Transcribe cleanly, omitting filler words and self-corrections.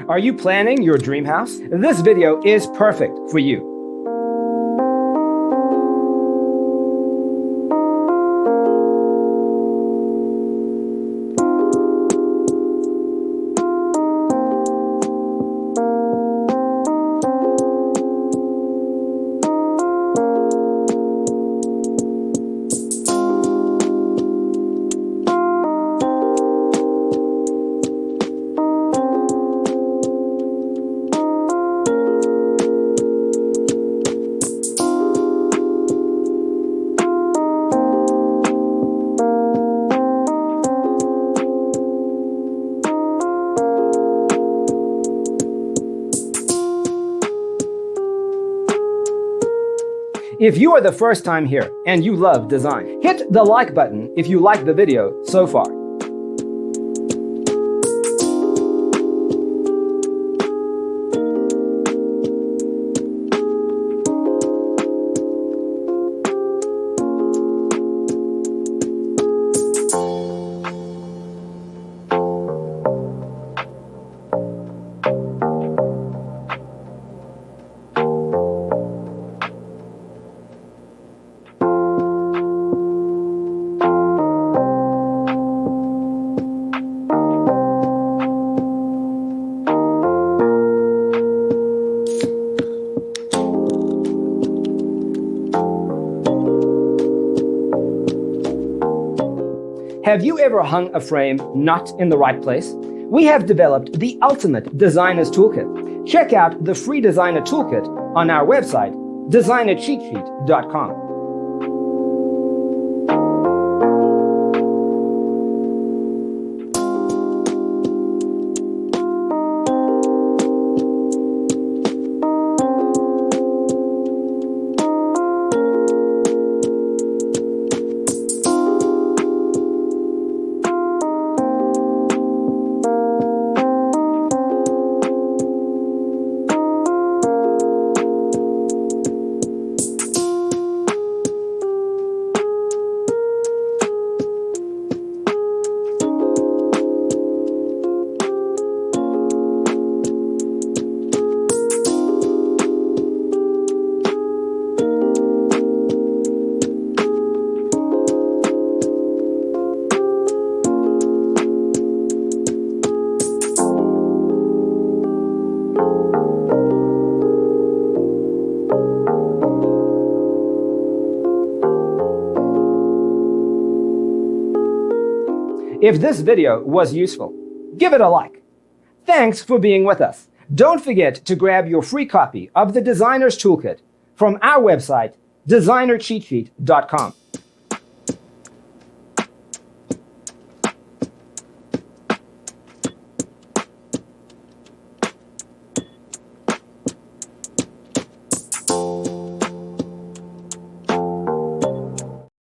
Are you planning your dream house? This video is perfect for you. If you are the first time here and you love design, hit the like button if you like the video so far. Have you ever hung a frame not in the right place? We have developed the ultimate designer's toolkit. Check out the free designer toolkit on our website, designercheatsheet.com. If this video was useful, give it a like. Thanks for being with us. Don't forget to grab your free copy of the Designer's Toolkit from our website, designercheatsheet.com.